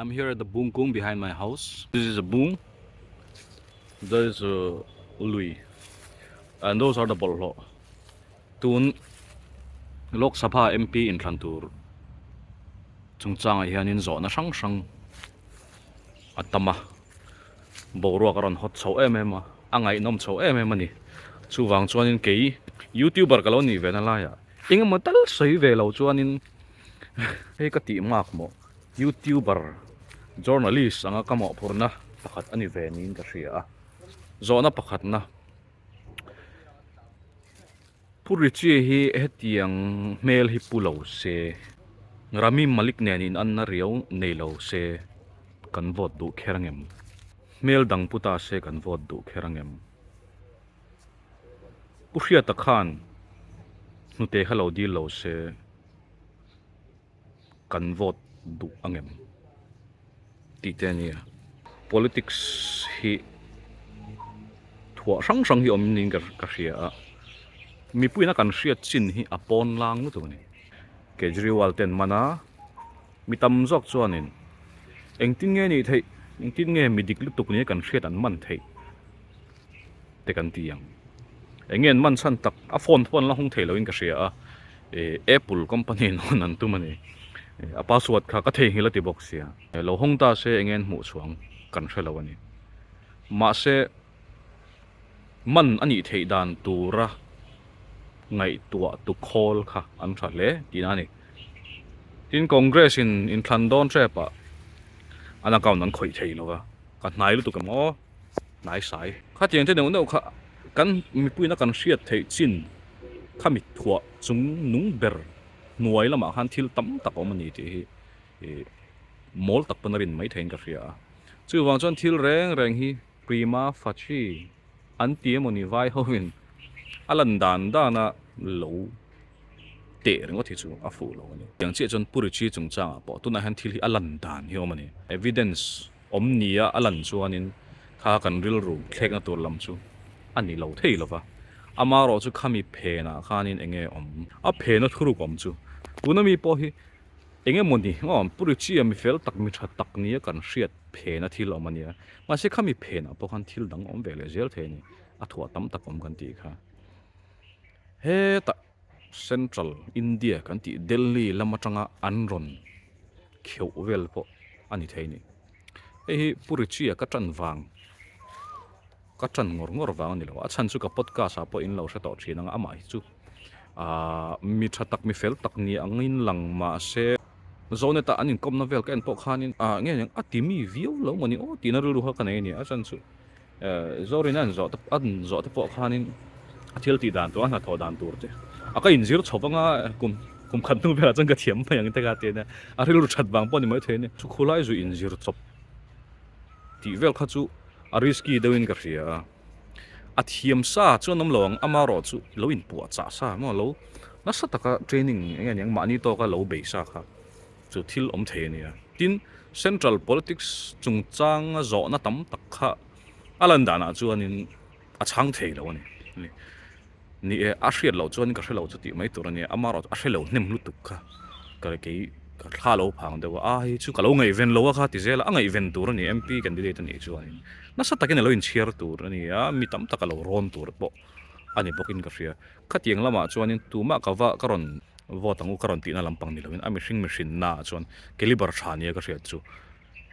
I'm here at the boom kung behind my house. This is a boom. That is a lui. And those are the bolho. Tun Lok Sabha MP in Tlantur. Chungchang hianin zo na sang atama. Boruak ron hot so em angai nom so em ni. Chuwang chuanin kei YouTuber kaloni ve na laya. Inga mo tal soi ve lo chuanin hei ka ti mak mo YouTuber journalist anga kamo purna pakhat ani ve nin ka ria. Zo na pakhat na purichi hi hetiang mel hi pulo se rami malik nenin anna riau neilo se kan vote du kherangem mel dang puta se kan vote du kherangem puhria ta khan nute halo di lo se kan vote du angem titania politics hi thua sang hi omnin ka ria mi puina kan ria chin hi apon lang nu tu ni Kejriwal ten mana mitam zok chuanin engtin nge ni thei engtin nge midik lutuk ni kan hriat an man thei te kan tiang engen man san tak a phone la hung thei lo in ka hria a Apple company no nan tu mani a password kha ka thei hila ti box ya lo hong ta se engen mu chuang kan hrelo ani ma se man ani thei dan tura ngai tua tu call kha an tha le tinani tin congress in Thandon trepa an account an khoi thei lowa ka hnai lu tu ka mo nai sai kha tiang te no kha kan mi puina kan hriat thei chin kha mi thua chung nung ber nuai lama khan thil tam tak omani ti hi mol tak panarin mai thein ka hria chu wang chon thil reng hi prima facie anti moni vai hoin alan dan dana lo te ringo thi chu a fu lo ni yang che chon puri chi chung cha po tu na han thil hi alan dan hi omani evidence omnia alan chuanin kha kan ril ru thlek na tur lam chu ani lo thei lova ama ro chu khami phe na khanin enge om a phe na thuru kom chu tunami po hi enge moni ngom puri chi ami fel tak mi tha tak ni kan hriat phe na thil omania ma se khami phe na po khan thil dang om vele zel the ni a thua tam tak om kan ti kha he ta Central India kan ti Delhi lamatanga anron kheu vel po ani theini hi purichia ka tan wang ka tan ngor wang ni lo a chan chu ka podcast a po in lo sa to thina ama hi chu mi tha tak mi fel tak ni angin lang ma se zone ta anin kom na vel ka en po khanin nge yang atimi view lo mani o tina ru ha ka nei ni a chan chu zorinan zo ta an zo ta po khanin athil ti dan to na tho dan tur te aka in zir chhopanga kum khan tu bela chang ka thiam pa yang te ka te na a ril ru that bang po ni mai the ni chu khulai zu in zir chop ti vel kha chu a risky dewin ka ria a thiam sa chu nam lawang ama ro chu lo in pu cha sa mo lo na sa taka training eng yang mani to ka lo be sa kha chu thil om the ni a tin central politics chung chang zo na tam tak kha alan dana chu anin a chang thei lo ni ni a hriat lo chuan ka hrelo chu ti mai tur ani amaro a hrelo hnem lu tuk kha ka ke ka thla lo phang dewa a hi chu ka lo ngai ven lo kha ti zela a ngai ven tur ani MP candidate ani chu ani na sa takin lo in share tur ani a mi tam tak lo ron tur po ani bokin ka hria khatiang lama chuanin tuma ka wa karon vote ang karon ti na lampang ni lovin a machine na chuan caliber thania ka hria chu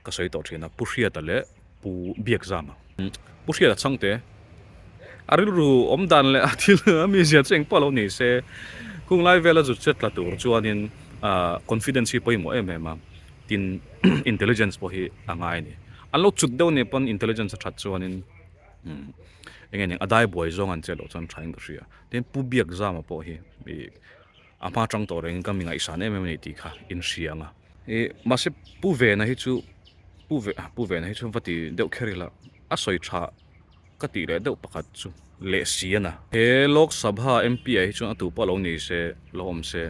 ka soi to thina puhria ta le pu biak zama puhria changte arilu omdan le athil mi zia cheng palo ni se kung lai vela zu chet la tur chuanin confidence poi mo em tin intelligence po hi angai ni anlo chut deu ne pon intelligence that chuanin engen adai boy zong an chelo chan thaing ka ria tin pu biak zama po hi ama chang to reng kam ngai san em ni ti kha in sianga ma se pu ve na hi chu pu ve na hi chu vati deu kherila a soi tha ka ti le deuh pakhat chu le siana he lok sabha MP ai chu atu palo ni se lom se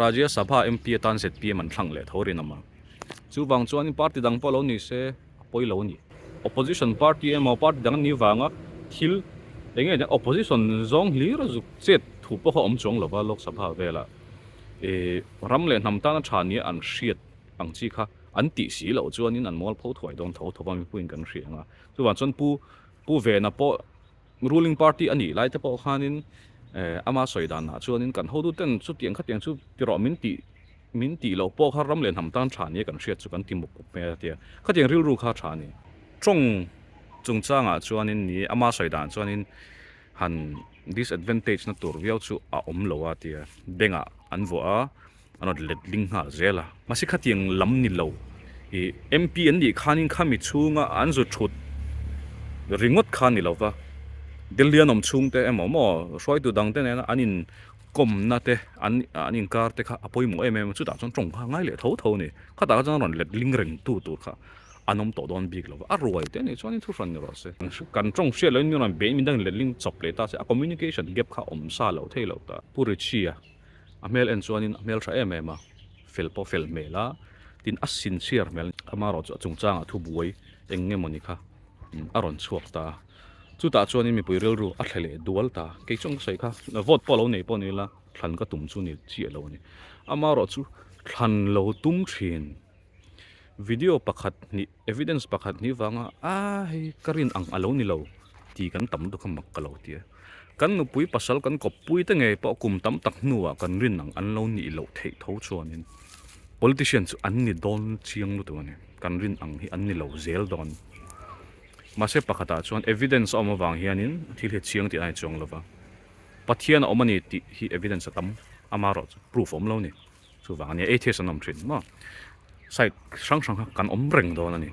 rajya sabha MP tan set pi man thlang le thorin ama chu wang chuan party dang palo ni se poi lo ni opposition party emo party dang ni wanga thil enge opposition zong hlir zu chet thu po om chong lova lok sabha vela ram le nam ta na thani an hriat ang chi kha an ti si lo chuan in an mol pho thoi don tho thopa mi puin kan hrianga chuan chuan pu ve na po ruling party ani lai te po khanin ama soidan na chuan in kan ho du ten chu tiang kha tiang chu ti ro min ti lo po kha ram len ham tan tha ni kan hriat chu kan ti muk me tia kha tiang ril ru kha tha ni chung changa chuan in ni ama soidan chuan in han disadvantage na tur viau chu a om lo a tia benga an vo a anot let ling ha zela masi kha tiang lam ni lo e MP an ni khanin khami chunga an zu thut ringot khan ni lo wa delian om chung te emo mo roi tu dang te na anin kom na te anin kar te kha apoi mo em chu ta chong chong kha ngai le tho ni kha ta chang ron let ling reng tu kha anom to don big lo a roi te ni chuan thu ran ni ro se kan chong she lo ni ron be min dang let ling chop le ta se a communication gap kha om sa lo thei lo ta puri chia amel en chuan in amel tha em a fel po fel mela tin a sincere mel amaro chung chang a thu buai enge moni kha aron chuak ta chu ta chuan in mi pui rel ru a thlele dual ta ke chong sai kha vote po lo nei po ni la thlan ka tum chu ni chi lo ni amaro chu thlan lo tum thin video pakhat ni evidence pakhat ni wanga ai karin ang alo ni lo ti kan tam du khamak ka lo tia kan nu pui pasal kan kop pui te nge po kum tam tak nuwa kan rin ang an lo ni lo thei tho chuan in politician chu an ni don chiang lu tu ni kan rin ang hi an ni lo zel don mase pakhata chuan evidence om awang hianin thil he chiang ti ai chong lova pathian omani ti hi evidence atam amaro proof om lo ni chu wang ni ethes anom thin ma sai sang kan om reng don ani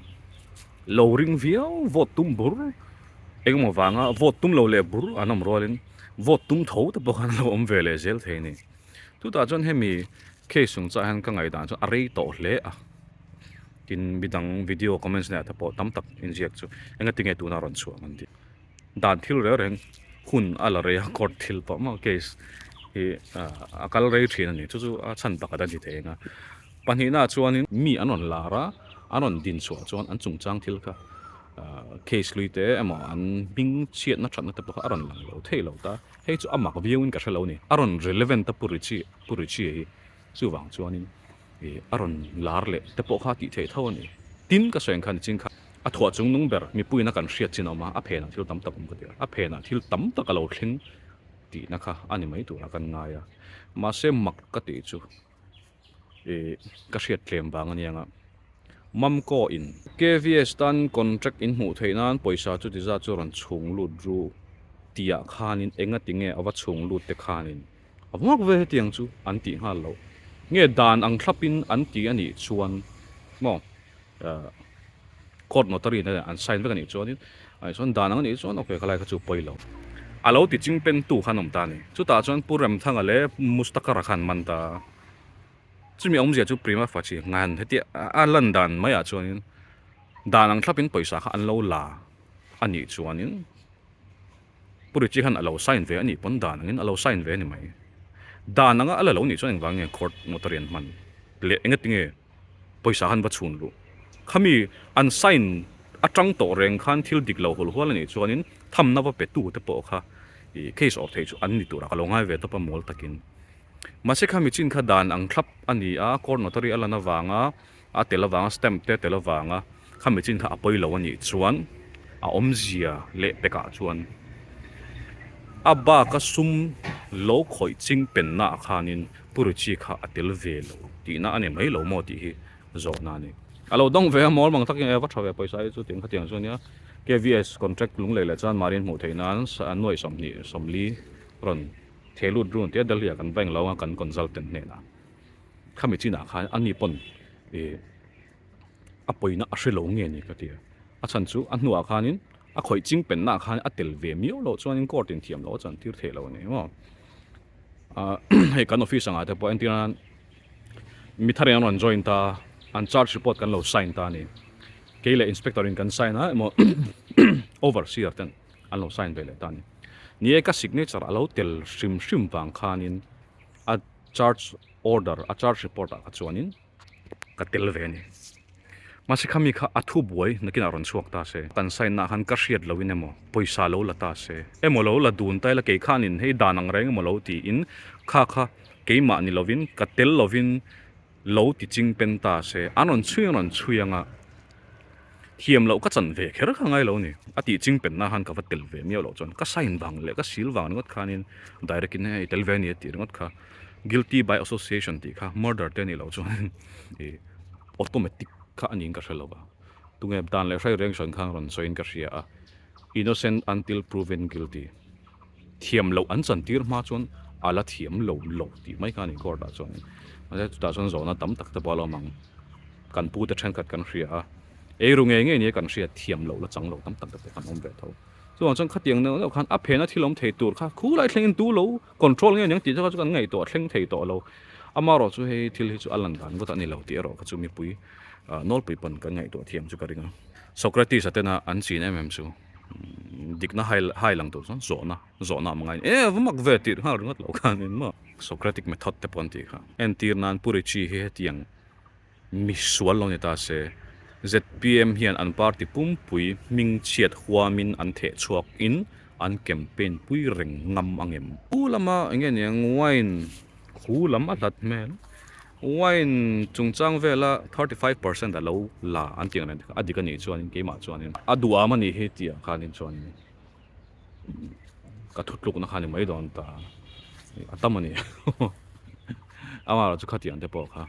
lo ring viau vote tum bur engmo wanga vote tum lo le bur anam rolin vote tum tho te bokan lo om vele zel theini tu ta chon hemi case sung cha han ka ngai dan chu arei to hle a tin bidang video comments na ta po tam tak inject chu enga tinge tu na ron chu man di dan thil re reng hun ala re court thil pa ma case hi akal rei thin ani chu a chan tak da di the nga panhina chuanin mi anon lara anon din chu chuan an chung chang thil ka case luite emo an bing chiat na thatna te po aron lang lo thei lo ta hei chu amak viewin ka thelo ni aron relevant ta purichi hi chu wang chuanin aron lar le te po kha ti thei tho ni tin ka seng khan ching kha a thua chung nung ber mi puina kan hriat chin oma a phena thil tam tak um ka tia a phena thil tam tak alo thling ti na kha ani mai tu ra kan ngaya ma se mak ka ti chu ka hriat tlem wang ani anga mam ko in KVS tan contract in mu theinan poisa chu ti za chu ron chung lut ru tia khanin enga tinge awa chung lut te khanin awak ve tiang chu an ti hal lo nge dan ang thlapin an ti ani chuan mo court notary na an sign ve ani chuan ai chuan dan ang ani chuan okay khalai kha chu poilo alo ti ching pen tu khanom ta ni chu ta chuan puram thanga le mustakara khan man ta chumi om zia chu prima fachi ngan heti a landan maya chuanin danang thlapin poisa kha an lo la ani chuanin puri chi khan alo sign ve ani pon danangin alo sign ve ni mai dananga ala lo ni chuan wange court notarian man le enga tinge poisa han ba chun lu khami an sign atang to reng khan thil dik lo hol hol ani chuanin thamna wa pe tu te po kha i case of thei chu an ni tu ra ka lo ngai ve to pa mol takin mase khami chin kha dan ang thlap ani a court notary ala na wanga a telawanga stamp te telawanga khami chin kha apoi lo ani chuan a omzia le peka chuan aba ka sum lo khoi ching pen na khanin puruchi kha atel ve lo ti na ani mai lo mo ti hi zo na ni alo dong ve mol mang tak e va thawe paisa chu ting kha tiang chu nia KVS contract lung le le chan marin mu theinan sa anoi somli ron thelu drone te dalia kan bank lawa kan consultant ne na khami china khan ani pon apoina ashelo nge ni ka tia a chan chu an nuwa khanin a khoi ching pen na khan atel ve mio lo chuan in court in thiam lo chan tir the lo ni mo he kan office anga te po antinan mi thare an join ta an charge report kan lo sign ta ni keile inspector in kan sign ha mo overseer ten an lo sign bele ta ni ni ka signature alo tel shim wang khanin a charge order a charge report a chuanin ka tel ve ni masi khami kha athu buai nakin aron chuak ta se kan sign na han ka hriat loin emo poisa lo la ta se emo lo la dun tai la ke khanin hei danang reng mo lo ti in kha ke ma ni lovin ka tel lovin lo ti ching pen ta se anon chuyanga hiam lo ka chan ve kher kha ngai lo ni ati ching pen na han ka vatel ve mi lo chon ka sign bang le ka sil wang ngot khanin direct in he tel ve ni ti ngot kha guilty by association ti kha murder te ni lo chon e automatic kha aning ka shelo ba tunge dan le sai reng son khang ron soin ka ria a innocent until proven guilty thiam lo an chan tir ma chon ala thiam lo ti mai kha ni court da chon ma ta chon zo na tam tak ta ba lo mang kan pu te than khat kan ria a e ru nge ni kan ria thiam lo la chang lo tam tak ta kan om ve tho so chon khatiang no khan a phena thilom thei tur kha khu lai thleng tu lo control nge nyang ti cha kan ngai to thleng thei to lo amaro chu he thil hi chu alan dan go ta ni lo ti ro kha chu mi pui nol pui pan kan ngai to thiam chu ka ringa Socrates atena an sin em chu dikna hai lang to zona mangai e vamak ve ti ha ringot lo khan in ma Socratic method te pon ti kha en tir nan puri chi he tiang mi sual lo ni ta se ZPM hian an party pumpui ming chiat huamin an the chuak in an campaign pui reng ngam angem ulama nge ne wine hulam atat mel wine chungchang vela 35% da lo la an tiang nen adika ni chuan ke ma chuan adua mani he tia khanin chuan ka thutluk na khani mai don ta atamani amara chu khati an te po kha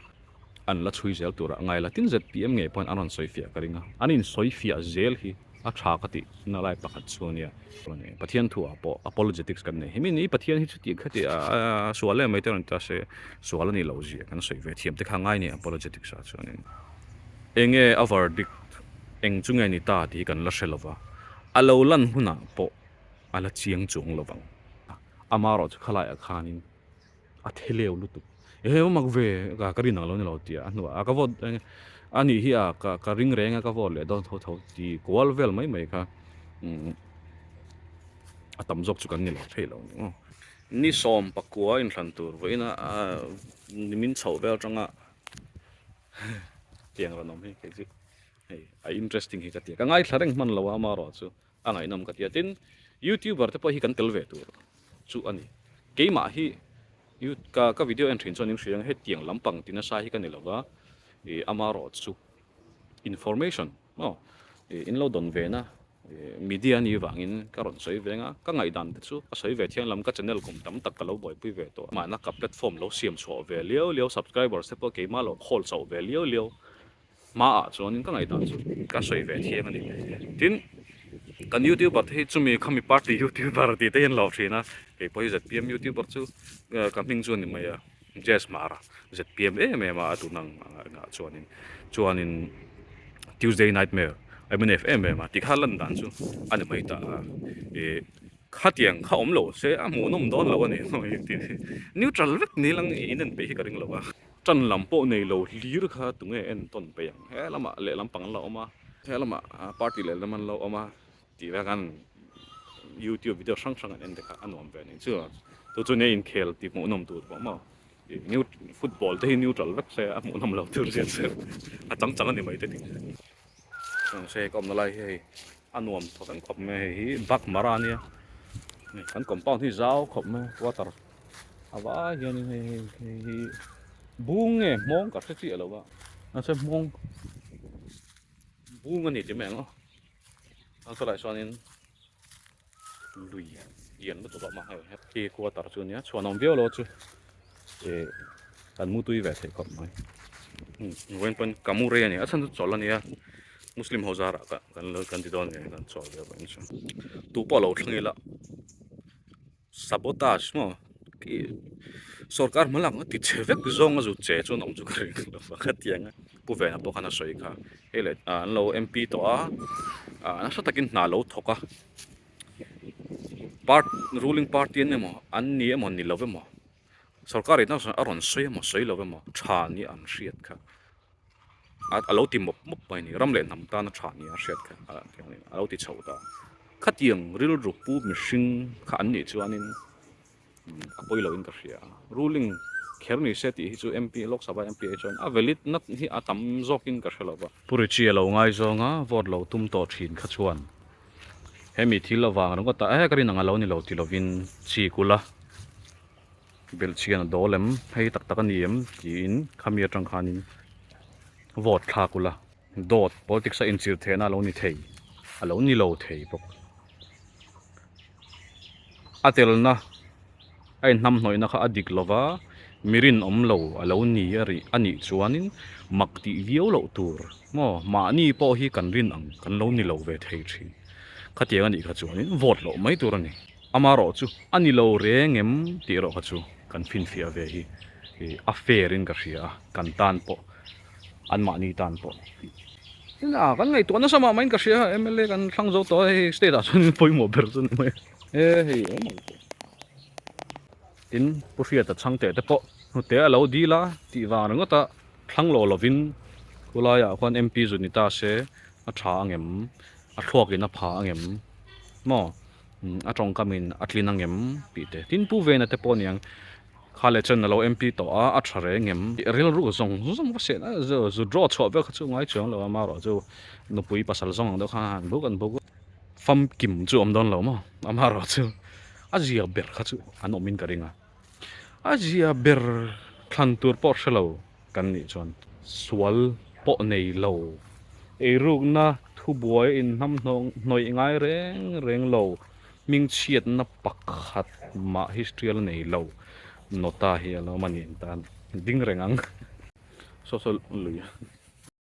an la chui zel tura ngai la tin ZPM nge pon anon soifia karinga anin soifia zel hi a tha kati na lai pakhat chunia pathian thua po apologetics kan ne himi ni pathian hi chuti khati a suale mai te ta se suala ni lo ji kan soive thiam te kha ngai ni apologetics a chunin enge a verdict eng chungai ni ta ti kan la shelova alo lan huna po ala chiang chung lovang amaro chu khala ya khanin a theleu lutu e mak ve ka karin lo ni lo tia anu a ka vod ani hi a ka ring reng ka vol le don tho ti kwal vel mai kha atam jok chu kan ni lo thelo ni som pakua in thlan tur voina nimin chho vel tanga tiang ro nom hi ke ji hey a interesting hi ka tia ka ngai thlareng man lo amaro chu angai nam ka tia tin YouTuber te po hi kan tel ve tur chu ani keima hi yu ka video entry chon ning hriang he tiang lampang tina sa hi kan ni lova e amaro chu information no in lo don ve na media ni wangin karon soi venga ka ngai dan te chu a soi ve thiang lam ka channel kum tam tak ka lo boi pui ve to ma na ka platform lo siam chho ve leo subscriber se po keima lo khol chho ve leo ma a chuan ka ngai dan chu ka soi ve thiang ani tin kan YouTuber te chumi khami party YouTuber ti te en lo thina ke poi ZPM YouTuber chu kaming chu ni maya Jess Mara ZPM ma atu nang nga chuanin Tuesday Nightmare I mean FM ma ti khalan dan chu ani mai ta e khatiang kha om lo se a mu nom don lo ani neutral vek ni lang inen pe hi ka ring lo wa chan lam po nei lo lir kha tunge en ton pe yang he lama le lam pang lo ma he lama party le man lo ma ti va kan YouTube video sang en de kha anom ve ni chu to chu nei in khel ti mu nom tu ma new football te neutral vek se a mu nom lo tur se a chang ani mai te ting se kom na lai hei anuam tho kan khop me hi bak marania kan compound hi zau khop me water awa hian hi bung nge mong ka se chi lo ba na se mong bung ani ti me ngo an so lai sonin lui yen lo to ma ha ki water chu nia chuanom vio lo chu e kan mu tui ve thei khop mai wen pan kamure ani a chan chu chol ania Muslim hozara ka kan ti don kan chol ve ban chu tu po lo thangila sabotage mo ki sarkar malang ti chevek zong azu che chu nom chu kari lo kha tiang pu ve na po khana soi kha hele an lo MP to a na sa takin na lo thoka ruling party ne mo an ni mo ni lo ve mo sarkar ina aron soi lo ve mo tha ni an riat kha alo ti mop pai ni ram le nam ta na tha ni a riat kha alo ti chho ta khatiang ril ru pu machine kha an ni chuanin apoi lo in ka ria ruling kherni seti hi chu MP lok sabha MP chon a velit nat hi atam zokin ka hrelowa puri chi lo ngai zonga vot lo tum to thin kha chuan hemi thil awang ro ta a kari nanga lo ni lo ti lovin chi kula belchian dolem hei tak tak aniem tin khamia tang khanin vote thakula dot politics a inchir thena lo ni thei alo ni lo thei bok atelna ai nam hnoina kha adik lova mirin omlo alo ni ari ani chuanin makti viau lo tur mo ma ni po hi kan rin ang kan lo ni lo ve thei thi khatiang ani kha chuanin vote lo mai tur ani amaro chu ani lo rengem ti ro kha chu kan fin fia ve hi a fair in ka ria kan tan po an ma ni tan po na kan ngai to na sama main ka ria mla kan thlang zo to state a chun poimo ber chun mai hei tin puria ta changte te po te alo di la ti wa nga ta thlang lo lovin kulaya kwan mp junita se a tha angem a thlok in a pha angem mo a tong kamin a tlin angem pi te tin pu ve na te po niang khale chen lo mp to a thare ngem ril ru zong zong wa se na zo draw cho be kha chu ngai chang lo ma ro chu no pui pasal zong do khan bu kan bu fam kim chu om don lo mo ama ro chu azia ber kha chu an omin ka ringa azia ber thlan tur por shalo kan ni chon swal po nei lo e ruk na thu boy in nam nong noi ngai reng reng lo ming chiat na pakhat ma history nei lo nota hi lo manin tan ding rengang so lui